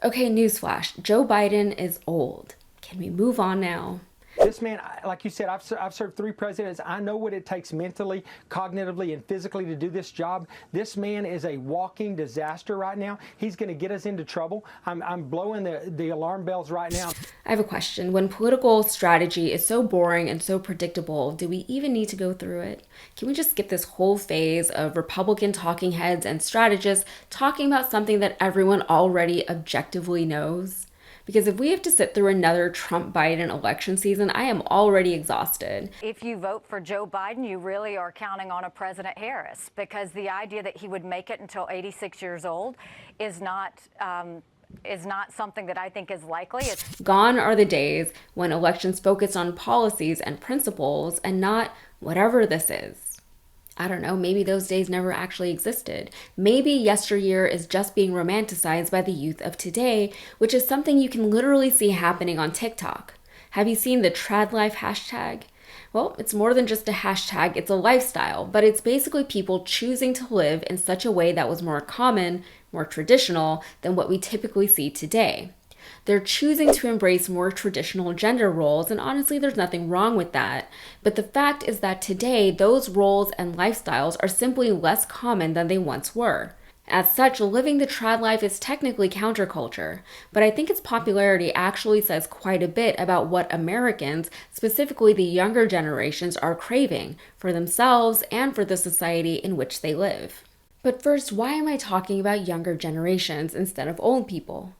Okay, newsflash. Joe Biden is old. Can we move on now? This man, like you said, I've served 3 presidents. I know what it takes mentally, cognitively, and physically to do this job. This man is a walking disaster right now. He's going to get us into trouble. I'm blowing the alarm bells right now. I have a question. When political strategy is so boring and so predictable, do we even need to go through it? Can we just skip this whole phase of Republican talking heads and strategists talking about something that everyone already objectively knows? Because if we have to sit through another Trump-Biden election season, I am already exhausted. If you vote for Joe Biden, you really are counting on a President Harris, because the idea that he would make it until 86 years old is not something that I think is likely. Gone are the days when elections focus on policies and principles and not whatever this is. I don't know, maybe those days never actually existed. Maybe yesteryear is just being romanticized by the youth of today, which is something you can literally see happening on TikTok. Have you seen the trad life hashtag? Well, it's more than just a hashtag, it's a lifestyle, but it's basically people choosing to live in such a way that was more common, more traditional than what we typically see today. They're choosing to embrace more traditional gender roles, and honestly, there's nothing wrong with that. But the fact is that today, those roles and lifestyles are simply less common than they once were. As such, living the trad life is technically counterculture, but I think its popularity actually says quite a bit about what Americans, specifically the younger generations, are craving for themselves and for the society in which they live. But first, why am I talking about younger generations instead of old people?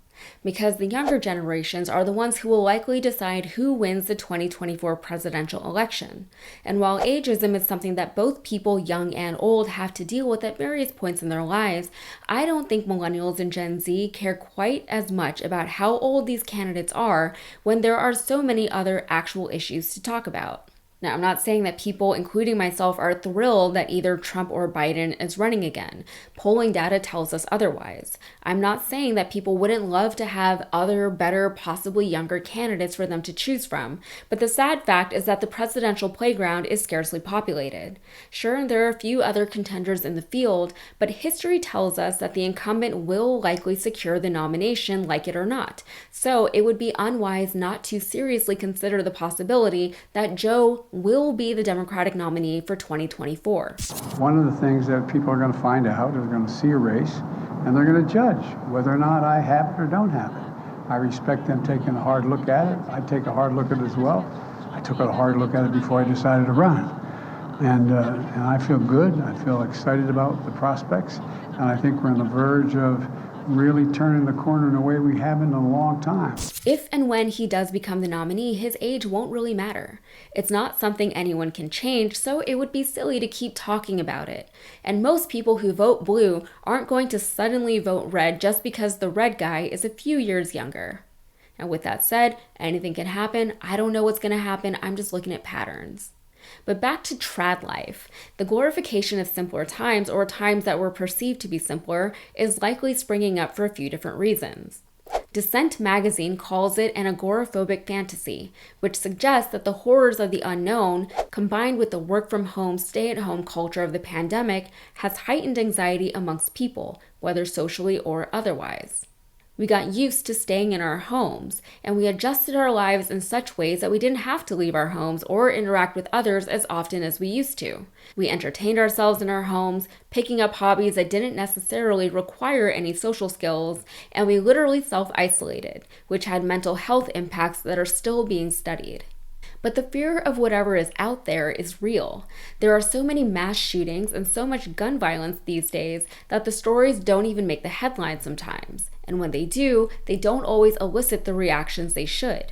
Because the younger generations are the ones who will likely decide who wins the 2024 presidential election. And while ageism is something that both people, young and old, have to deal with at various points in their lives, I don't think millennials and Gen Z care quite as much about how old these candidates are when there are so many other actual issues to talk about. Now, I'm not saying that people, including myself, are thrilled that either Trump or Biden is running again. Polling data tells us otherwise. I'm not saying that people wouldn't love to have other, better, possibly younger candidates for them to choose from, but the sad fact is that the presidential playground is scarcely populated. Sure, there are a few other contenders in the field, but history tells us that the incumbent will likely secure the nomination, like it or not. So it would be unwise not to seriously consider the possibility that Joe will be the Democratic nominee for 2024. One of the things that people are going to find out is they're going to see a race and they're going to judge whether or not I have it or don't have it. I respect them taking a hard look at it. I take a hard look at it as well. I took a hard look at it before I decided to run. And I feel good. I feel excited about the prospects. And I think we're on the verge of really turning the corner in a way we haven't in a long time. If and when he does become the nominee, his age won't really matter. It's not something anyone can change, so it would be silly to keep talking about it. And most people who vote blue aren't going to suddenly vote red just because the red guy is a few years younger. Now, with that said, anything can happen. I don't know what's going to happen. I'm just looking at patterns. But back to trad life. The glorification of simpler times, or times that were perceived to be simpler, is likely springing up for a few different reasons. Dissent magazine calls it an agoraphobic fantasy, which suggests that the horrors of the unknown, combined with the work-from-home, stay-at-home culture of the pandemic, has heightened anxiety amongst people, whether socially or otherwise. We got used to staying in our homes, and we adjusted our lives in such ways that we didn't have to leave our homes or interact with others as often as we used to. We entertained ourselves in our homes, picking up hobbies that didn't necessarily require any social skills, and we literally self-isolated, which had mental health impacts that are still being studied. But the fear of whatever is out there is real. There are so many mass shootings and so much gun violence these days that the stories don't even make the headlines sometimes. And when they do, they don't always elicit the reactions they should,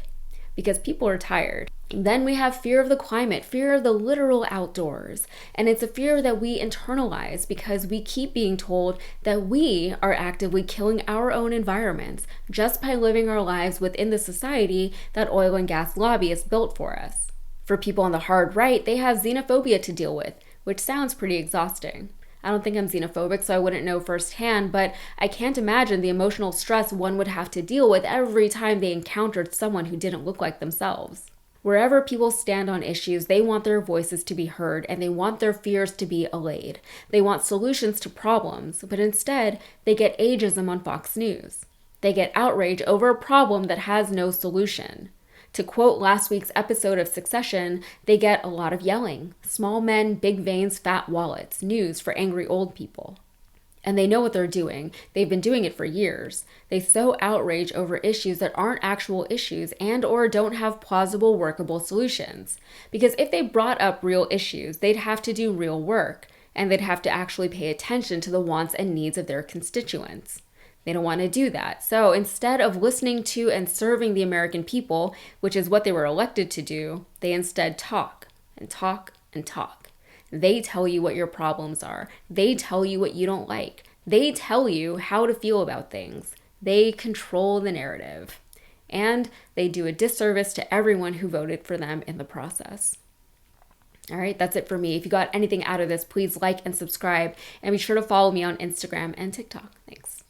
because people are tired. Then we have fear of the climate, fear of the literal outdoors. And it's a fear that we internalize because we keep being told that we are actively killing our own environments just by living our lives within the society that oil and gas lobbyists built for us. For people on the hard right, they have xenophobia to deal with, which sounds pretty exhausting. I don't think I'm xenophobic, so I wouldn't know firsthand, but I can't imagine the emotional stress one would have to deal with every time they encountered someone who didn't look like themselves. Wherever people stand on issues, they want their voices to be heard and they want their fears to be allayed. They want solutions to problems, but instead, they get ageism on Fox News. They get outrage over a problem that has no solution. To quote last week's episode of Succession, they get a lot of yelling. Small men, big veins, fat wallets. News for angry old people. And they know what they're doing. They've been doing it for years. They sow outrage over issues that aren't actual issues and or don't have plausible, workable solutions. Because if they brought up real issues, they'd have to do real work, and they'd have to actually pay attention to the wants and needs of their constituents. They don't want to do that. So instead of listening to and serving the American people, which is what they were elected to do, they instead talk and talk and talk. They tell you what your problems are. They tell you what you don't like. They tell you how to feel about things. They control the narrative. And they do a disservice to everyone who voted for them in the process. All right, that's it for me. If you got anything out of this, please like and subscribe. And be sure to follow me on Instagram and TikTok. Thanks.